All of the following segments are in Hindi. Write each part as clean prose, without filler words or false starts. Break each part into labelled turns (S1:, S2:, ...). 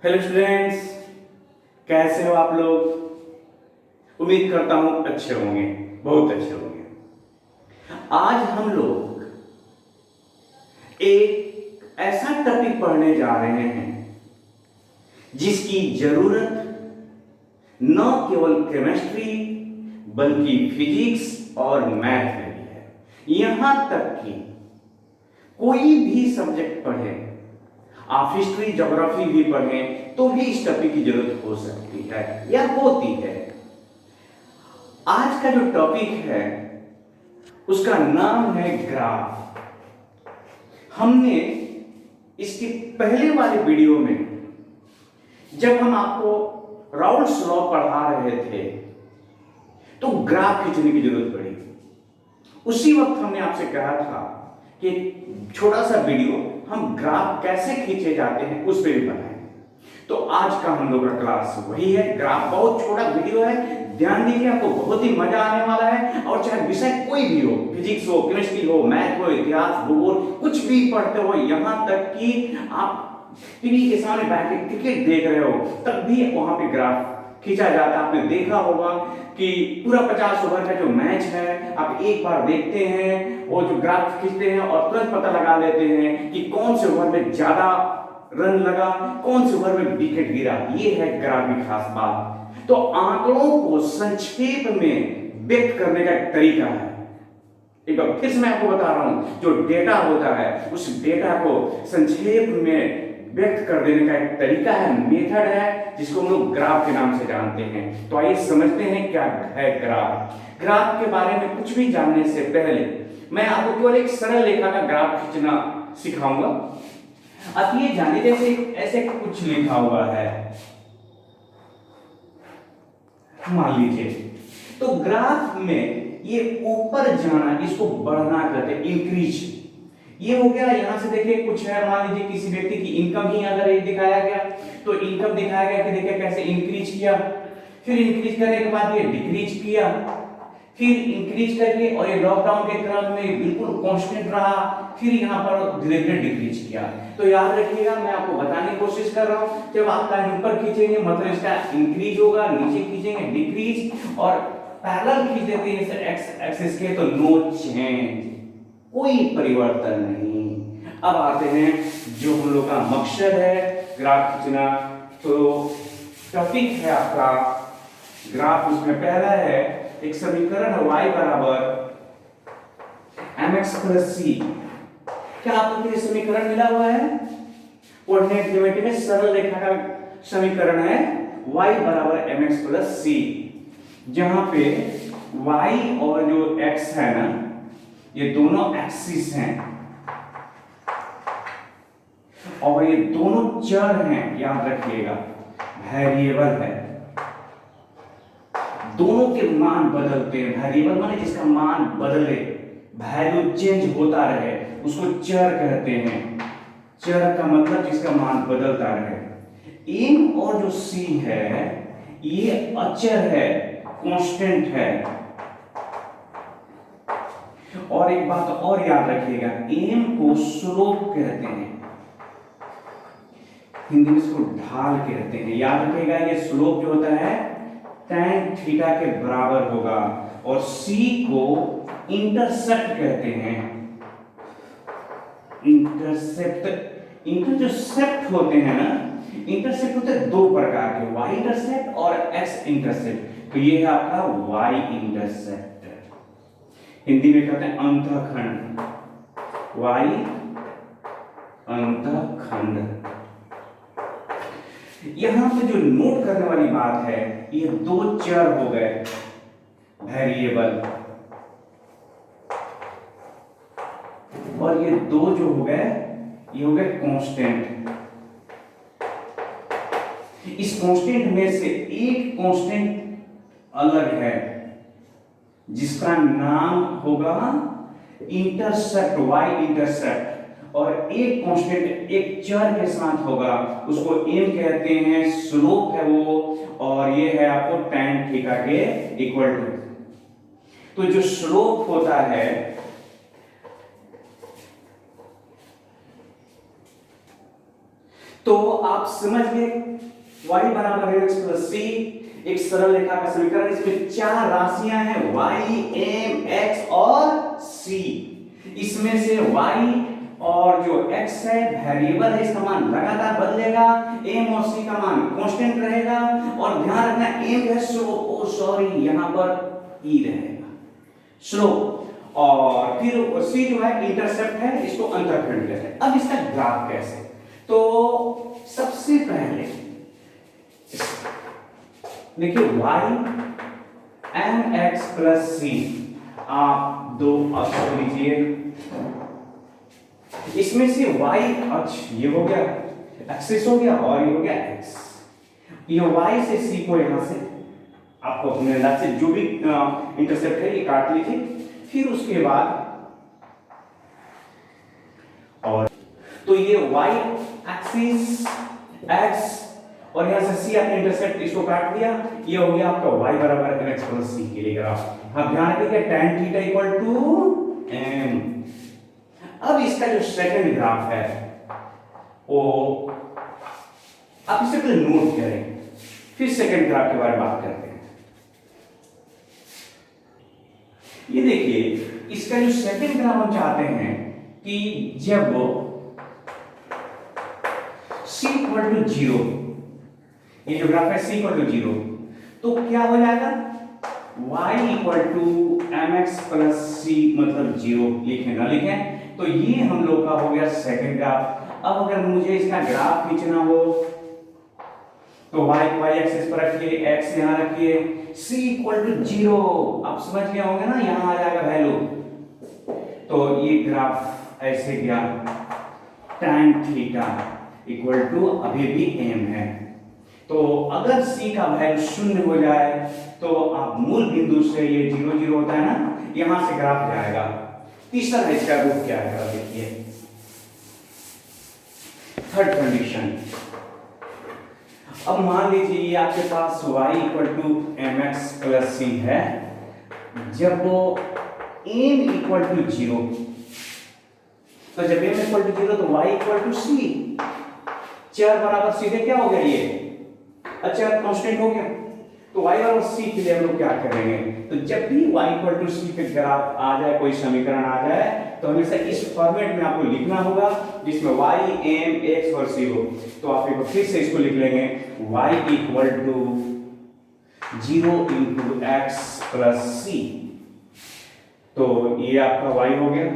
S1: हेलो स्टूडेंट्स, कैसे हो आप लोग। उम्मीद करता हूं अच्छे होंगे, बहुत अच्छे होंगे। आज हम लोग एक ऐसा टॉपिक पढ़ने जा रहे हैं जिसकी जरूरत न केवल केमिस्ट्री बल्कि फिजिक्स और मैथ में भी है। यहां तक कि कोई भी सब्जेक्ट पढ़े, आप हिस्ट्री ज्योग्राफी भी पढ़ें तो भी इस टॉपिक की जरूरत हो सकती है या होती है। आज का जो टॉपिक है उसका नाम है ग्राफ। हमने इसके पहले वाले वीडियो में जब हम आपको राउल्स लॉ पढ़ा रहे थे तो ग्राफ खींचने की जरूरत पड़ी। उसी वक्त हमने आपसे कहा था कि छोटा सा वीडियो हम ग्राफ कैसे खींचे जाते हैं उस पर भी बनाएं। तो आज का हम लोग का क्लास वही है। ग्राफ बहुत छोटा वीडियो है, ध्यान दीजिए, आपको बहुत ही मजा आने वाला है। और चाहे विषय कोई भी हो, फिजिक्स हो, केमिस्ट्री हो, मैथ हो, इतिहास, भूगोल, कुछ भी पढ़ते हो, यहां तक कि आप टीवी के सामने बैठ के क्रिकेट देख रहे हो तब भी वहां पे ग्राफ खींचा जाता है। आपने देखा होगा कि पूरा 50 ओवर का जो मैच है आप एक बार देखते हैं, वो जो ग्राफ खींचते हैं और तुरंत पता लगा लेते हैं कि कौन से ओवर में ज्यादा रन लगा, कौन से ओवर में विकेट गिरा। ये है ग्राफ की खास बात। तो आंकड़ों को संक्षेप में व्यक्त करने का एक तरीका है। एक बार फिर से मैं आपको बता रहा हूं, जो डेटा होता है उस डेटा को संक्षेप में व्यक्त कर देने का एक तरीका है, मेथड है, जिसको हम लोग ग्राफ के नाम से जानते हैं। तो आइए समझते हैं क्या है ग्राफ। ग्राफ के बारे में कुछ भी जानने से पहले मैं आपको केवल एक सरल रेखा का ग्राफ खींचना सिखाऊंगा। आप ये जानिए, जैसे ऐसे कुछ लिखा हुआ है, मान लीजिए, तो ग्राफ में ये ऊपर जाना, इसको बढ़ना कहते हैं, इंक्रीज। ये हो गया। यहां से देखिए कुछ है, मान लीजिए किसी व्यक्ति की इनकम ही अगर ये दिखाया गया तो इनकम दिखाया गया कि देखिए कैसे इंक्रीज किया, फिर इंक्रीज करने के बाद ये डिक्रीज किया, फिर इंक्रीज करके और ये लॉकडाउन के क्रम में बिल्कुल कांस्टेंट रहा, फिर यहाँ पर धीरे धीरे डिक्रीज किया। तो याद रखिएगा, मैं आपको बताने की कोशिश कर रहा हूँ, जब आप लाइन ऊपर खींचेंगे मतलब इसका इंक्रीज होगा, नीचे खींचेंगे डिक्रीज, और पैरेलल खींच देते हैं जैसे एक्स एक्सिस के तो नो चेंज, कोई परिवर्तन नहीं। अब आते हैं जो हम लोग का मकसद है ग्राफ खींचना। तो टॉपिक है आपका ग्राफ। उसमें पहला है एक समीकरण है y बराबर mx प्लस c। क्या आपको ये समीकरण मिला हुआ है? कोऑर्डिनेट ज्योमेट्री में सरल रेखा का समीकरण है y बराबर mx प्लस c, जहां पे y और जो x है ना, ये दोनों एक्सिस हैं और ये दोनों चर हैं, याद रखिएगा, वेरिएबल है। दोनों के मान बदलते हैं। वेरिएबल माने जिसका मान बदले, वैल्यू चेंज होता रहे, उसको चर कहते हैं। चर का मतलब जिसका मान बदलता रहे। m और जो c है ये अचर है, कांस्टेंट है। और एक बात और याद रखिएगा, m को स्लोप कहते हैं, हिंदी में इसको ढाल कहते हैं। याद रखिएगा ये स्लोप जो होता है tan थीटा के बराबर होगा। और c को इंटरसेप्ट कहते हैं। इंटरसेप्ट, इंटरसेप्ट होते हैं ना, इंटरसेप्ट होते हैं दो प्रकार के, y इंटरसेप्ट और x इंटरसेप्ट। तो ये है आपका y इंटरसेप्ट, हिंदी में कहते हैं अंतःखंड, y अंतःखंड। यहां पे जो नोट करने वाली बात है, ये दो चर हो गए वेरिएबल, और ये दो जो हो गए ये हो गए कांस्टेंट। इस कांस्टेंट में से एक कांस्टेंट अलग है जिसका नाम होगा इंटरसेप्ट, y इंटरसेप्ट, और एक कांस्टेंट एक चर के साथ होगा, उसको m कहते हैं, स्लोप है वो, और ये है आपको tan थीटा के इक्वल टू। तो जो स्लोप होता है तो आप समझ गए y बराबर है x प्लस c, एक सरल रेखा का समीकरण। इसमें चार राशियां हैं y, m, x और c। इसमें से y और जो x है वेरिएबल है, इसका मान लगातार बदलेगा, m और c का मान कांस्टेंट रहेगा। और ध्यान रखना m है स्लोप, सॉरी यहां पर e रहेगा स्लोप, और फिर c जो है इंटरसेप्ट है, इसको अंतःखंड कहते हैं। अब इसका ग्राफ कैसे, तो सबसे पहले देखिए y mx प्लस c, आप दो अक्ष लीजिए, इसमें से y अक्ष ये हो गया, एक्सिस हो गया, और ये हो गया x। ये y से c को यहां से आपको अपने अंदाज से जो भी इंटरसेप्ट है ये काट लीजिए। फिर उसके बाद और तो ये y एक्सिस x और यहां से c आपने इंटरसेप्ट इसको काट दिया, ये हो गया आपका y बराबर mx प्लस c के लिए ग्राफ। अब ध्यान रखिए tan theta equal to m। अब इसका जो सेकंड ग्राफ है वो आप इसे पहले नोट करें, फिर सेकंड ग्राफ के बारे में बात करते हैं। ये देखिए इसका जो सेकंड ग्राफ हम चाहते हैं कि जब c इक्वल टू 0, ये जो ग्राफ है c इक्वल टू 0, तो क्या हो जाएगा y equal to mx plus c, मतलब 0 लिखें ना लिखें, तो ये हम लोग का हो गया सेकंड ग्राफ। अब अगर मुझे इसका ग्राफ खींचना हो तो y एक्सिस पर रखिए, x यहां रखिए, c इक्वल टू 0, आप समझ गए होंगे ना, यहां आ जाएगा वैल्यू। तो ये ग्राफ ऐसे गया, tan थीटा इक्वल टू अभी भी m है। तो अगर c का वैल्यू शून्य हो जाए तो आप मूल बिंदु से, ये 0 0 होता है ना, यहां से ग्राफ जाएगा। तीसरा इसका रूप क्या है देखिए, थर्ड कंडीशन। अब मान लीजिए ये आपके पास y equal to mx plus c है, जब वो m इक्वल टू 0, तो जब m इक्वल टू 0 तो y इक्वल टू c, चर बराबर सीधे क्या हो गया, ये अचर कांस्टेंट हो गया। तो y बराबर c के लिए हम लोग क्या करेंगे, तो जब भी y इक्वल टू c पे ग्राफ आ जाए, कोई समीकरण आ जाए, तो हमेशा इस फॉर्मेट में आपको लिखना होगा जिसमें y m x और c हो। तो आप एक बार फिर से इसको लिख लेंगे, y equal to 0 into x प्लस c, तो ये आपका y हो गया।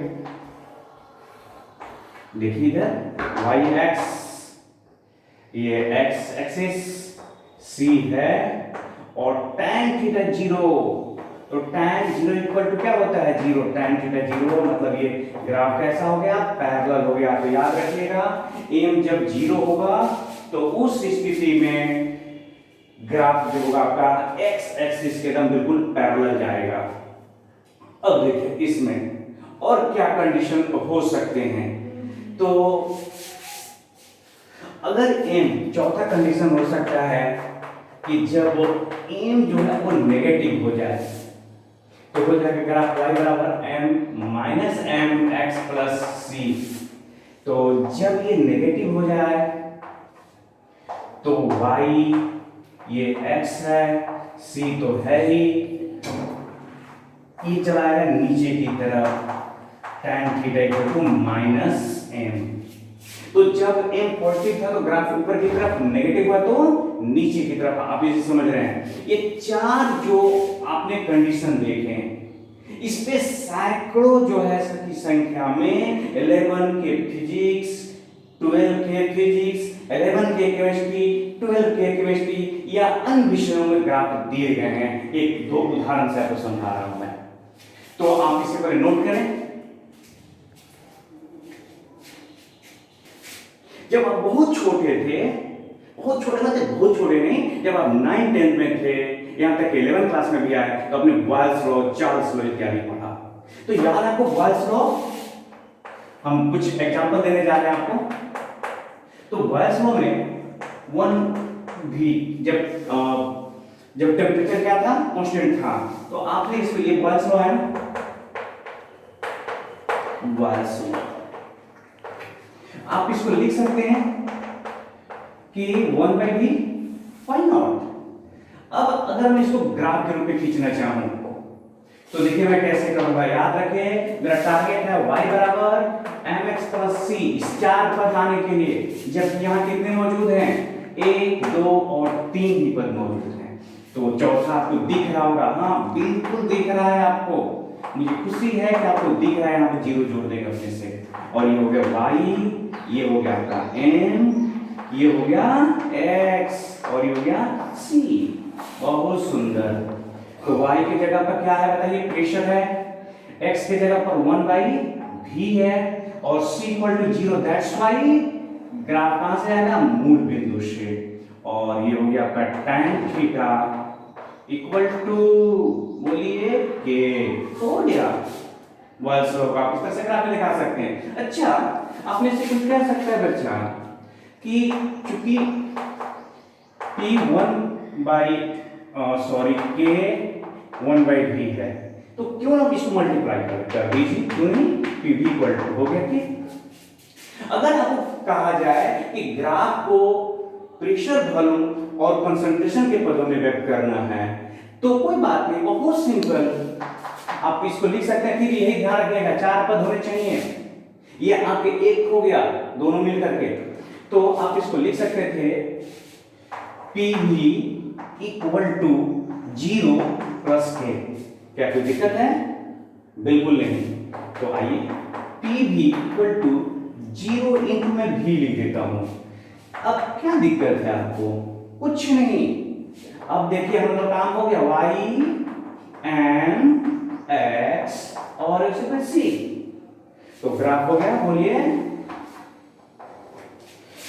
S1: देखिए इधर y x, ये x एक्सिस, c है, और tan थीटा 0, तो tan 0 इक्वल टू क्या होता है 0, tan थीटा 0, मतलब ये ग्राफ कैसा हो गया, पैरेलल हो गया। तो याद रखिएगा m जब 0 होगा तो उस स्थिति में ग्राफ जो होगा आपका x एक्सिस के एकदम बिल्कुल पैरेलल जाएगा। अब देखिए इसमें और क्या कंडीशन हो सकते हैं, तो अगर m, चौथा कंडीशन हो सकता है कि जब m जो है वो नेगेटिव हो जाए, तो हो जाएगा ग्राफ y बराबर m माइनस m x प्लस c। तो जब ये नेगेटिव हो जाए तो y ये x है, c तो है ही, ये चला आएगा नीचे की तरफ, tan theta equal to minus m। तो जब m पॉजिटिव था तो ग्राफ ऊपर की तरफ, नेगेटिव हुआ तो नीचे की तरफ। आप इसे समझ रहे हैं, ये चार जो आपने कंडीशन देखे हैं, इस पे सैकड़ों जो है की संख्या में 11 के फिजिक्स, 12 के फिजिक्स, 11 के केमिस्ट्री, 12 के केमिस्ट्री या अन्य विषयों में ग्राफ दिए गए हैं। एक दो उदाहरण से आपको समझा रहा हूं मैं, तो आप इसे पहले नोट करें। जब आप बहुत छोटे थे, बहुत छोटे मतलब बहुत छोटे नहीं, जब आप 9 10 में थे, यहां तक 11 क्लास में भी आए, तो अपने बॉयल्स लॉ, चार्ल्स लॉ इत्यादि पढ़ा। तो याद है आपको बॉयल्स लॉ? हम कुछ एग्जांपल देने जा रहे हैं आपको। तो बॉयल्स लॉ में 1 भी जब टेम्परेचर क्या था, कांस्टेंट था, तो आपने इसको, ये बॉयल्स लॉ है ना, बॉयल्स लॉ आप इसको लिख सकते हैं कि 1/v, व्हाई नॉट। अब अगर मैं इसको ग्राफ के रूप में खींचना चाहूं तो देखिए मैं कैसे करूंगा। याद रखें मेरा टारगेट है y बराबर mx प्लस c, इस 4 पद आने के लिए, जब यहाँ कितने मौजूद हैं, 1 2 और 3 ही पद मौजूद हैं। तो चौथा आपको दिख रहा होगा, हाँ बिल्कुल दिख रहा है आपको, मुझे खुशी है कि आपको दिख रहा है। यहाँ पे जीरो जोड़ देगा अपने से, और ये हो गया y, ये हो गया आपका m, ये हो गया x और ये हो गया c। बहुत सुंदर। तो y की जगह पर क्या है बताइए, प्रेशर है, x की जगह पर 1/v है और c equal to 0, that's why graph कहां से आएगा, मूल बिंदु से। और ये हो गया आपका tan थीटा इक्वल टू, बोलिए के, हो गया। बॉयल स्लोप आप इस तरह से ग्राफ में दिखा सकते हैं। अच्छा, आपने से कुछ कह सकता है बच्चा कि चूंकि k 1/v है, तो क्यों ना इसको मल्टीप्लाई कर दीजिए, क्यों नहीं, pv इक्वल टू हो गया कि। अगर आपको कहा जाए कि ग्राफ को प्रेशर वॉल्यूम और कंसंट्रेशन के पदों में व्यक्त करना है तो कोई बात नहीं, बहुत सिंपल, आप इसको लिख सकते हैं। फिर यही ध्यान रखिएगा 4 पद होने चाहिए, ये आपके एक हो गया दोनों मिल करके, तो आप इसको लिख सकते थे pv equal to 0 plus k। क्या कोई दिक्कत है, बिल्कुल नहीं। तो आइए pv इक्वल टू 0 इंटू मैं v लिख देता हूं। अब क्या दिक्कत है आपको, कुछ नहीं। अब देखिए हम लोग काम हो गया, y m x और इसमें c, तो ग्राफ हो गया, बोलिए।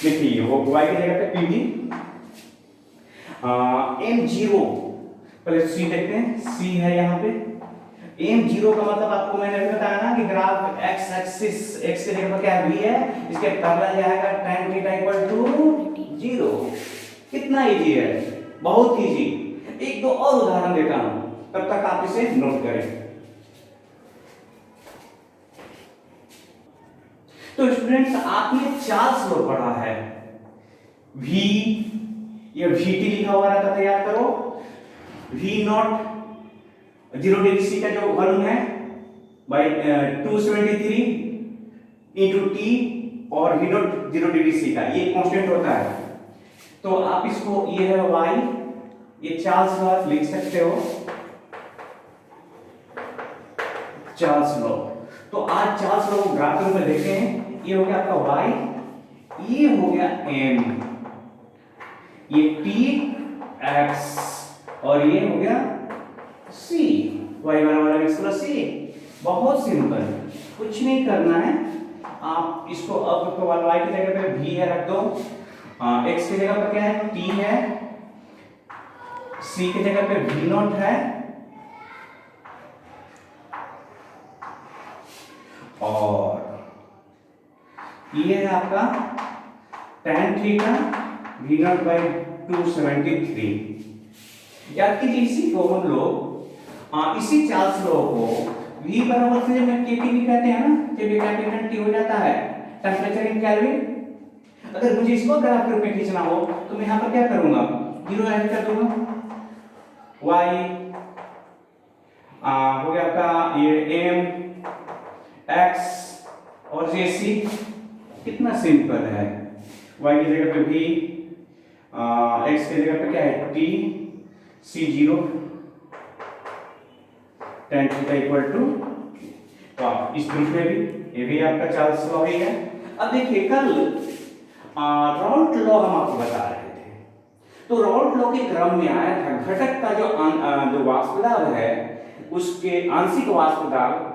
S1: देखिए वो y की जगह पे pv m0, पहले c देखते हैं, c है यहाँ पे m0 का मतलब आपको मैंने अभी बताया ना कि ग्राफ x एक्सिस, x के जगह पर क्या है, v है, इसके पहला जाएगा tan थीटा इक्वल टू 0। कितना इजी है, बहुत इजी। एक दो और उदाहरण देता हूं, तब तक आप इसे नोट करें। तो स्टूडेंट्स आपने चार्ल्स लॉ पढ़ा है, v, ये vt लिखा हुआ रहता था, याद करो, v नॉट 0 डिग्री c का जो वॉल्यूम है बाय 273 इंटू t, और v नॉट 0 डिग्री c का ये कांस्टेंट होता है। तो आप इसको, ये है y, ये चार्ल्स लॉ लिख सकते हो, चार्ल्स लॉ। तो आज चार्ल्स लॉ को ग्राफ में देखते हैं। ये हो गया आपका y, ये हो गया m, ये t x और ये हो गया c, y बराबर x प्लस c। बहुत सिंपल, कुछ नहीं करना है। आप इसको अब तो y की जगह पे v है रख दो, x की जगह पर क्या है, t है, c की जगह पे v नॉट है, और ये है आपका tan theta v naught by 273। याद कीजिए इसी को हम लोग, इसी चार्ल्स लॉ को v बराबर से जब kT भी कहते हैं ना, जब ये कैपिटल T हो जाता है, टेंपरेचर इन केल्विन। अगर मुझे इसको ग्राफ के रूप में खींचना हो तो मैं यहाँ पर क्या करूंगा, 0 ऐड कर दूंगा, y हो गया आपका ये m x और ये c। कितना सिंपल है, y की जगह पे v, x की जगह पे क्या है t, c0, tan theta equal to. तो आप इस ग्रुप में भी, ये भी आपका चार्ल्स लॉ ही है। अब देखिए कल राउल्ट लॉ हम आपको बता रहे थे, तो राउल्ट लॉ के क्रम में आया था घटक का जो वाष्प दाब है, उसके आंशिक वाष्प दाब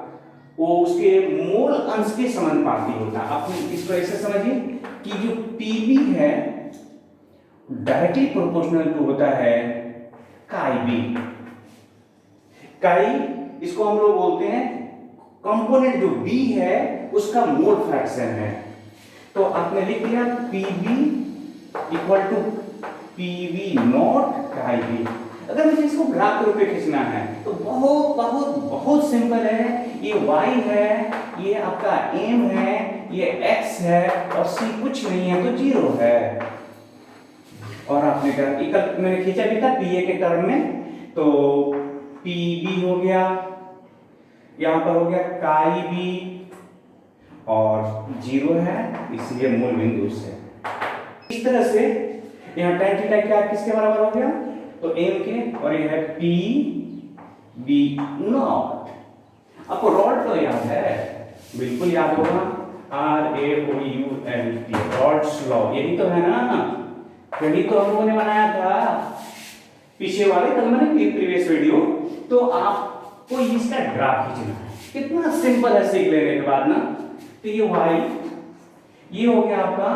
S1: वो उसके मूल अंश के समानुपाती होता है। आप इसको ऐसे समझिए कि जो पीवी है डायरेक्टली प्रोपोर्शनल टू होता है काई बी। काई, इसको हम लोग बोलते हैं कंपोनेंट जो बी है उसका मोल फ्रैक्शन है। तो आपने लिख दिया PV equal to PV naught काई बी। अगर मुझे इसको ग्राफ के रूप में खींचना है तो बहुत बहुत बहुत सिंपल है। ये y है, ये आपका m है, ये x है और c कुछ नहीं है तो 0 है। और आपने कहा मैंने खींचा भी था पीए के टर्म में, तो पीबी हो गया, यहां पर हो गया काई बी और 0 है इसलिए मूल बिंदु से। इस तरह से यहाँ tan थीटा क्या किसके बराबर हो गया, तो m के, और ये है पी बी नॉट। आपको रॉड तो याद है, बिल्कुल याद होगा, RAOULT रॉड्स लॉ, यही तो है ना, यही तो हम लोगों ने बनाया था पीछे वाले कल मैंने प्रीवियस वीडियो। तो आपको इसका ग्राफ खींचना है, कितना सिंपल है सीख लेने के बाद ना। तो ये y ये हो गया आपका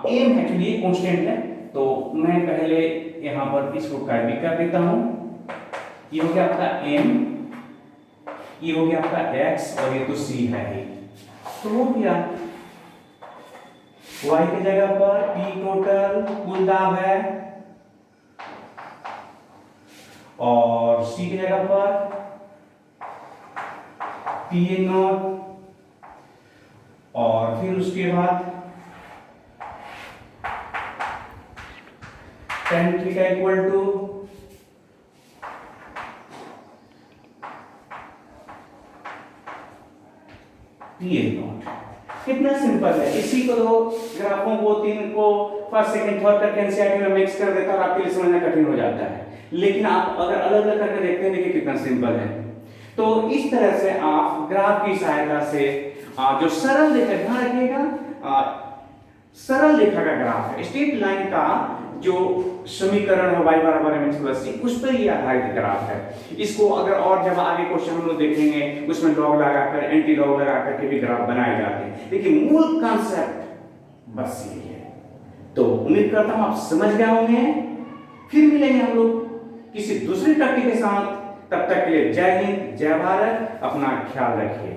S1: m, एक्चुअली कांस्टेंट है, तो मैं पहले यहां पर इसको भी कर देता हूं। ये हो गया आपका m, ये हो गया आपका x और ये तो c है ही, तो हो गया y की जगह पर p टोटल कुल दाब है और c की जगह पर pa नॉट, और फिर उसके बाद tan theta equal to pa naught. कितना सिंपल है, इसी को दो ग्राफों को तीन को फर्स्ट सेकंड थर्ड करके एनसीईआरटी में मिक्स कर देता और आपके लिए समझना कठिन हो जाता है, लेकिन आप अगर अलग अलग करके देखते हैं देखिए कितना सिंपल है। तो इस तरह से आप ग्राफ की सहायता से जो सरल रेखा, ध्यान रखिएगा सरल रेखा का ग्राफ है, स्ट्रेट लाइन का जो समीकरण है y बराबर mx प्लस c, उस पर ही आधारित ग्राफ है। इसको अगर और जब आगे क्वेश्चन हम लोग देखेंगे उसमें लॉग लगाकर एंटी लॉग लगाकर के भी ग्राफ बनाए जाते हैं, लेकिन मूल कॉन्सेप्ट बस यही है। तो उम्मीद करता हूं आप समझ गए होंगे। फिर मिलेंगे हम लोग किसी दूसरी टॉपिक के साथ, तब तक के लिए जय हिंद जय भारत, अपना ख्याल रखिए।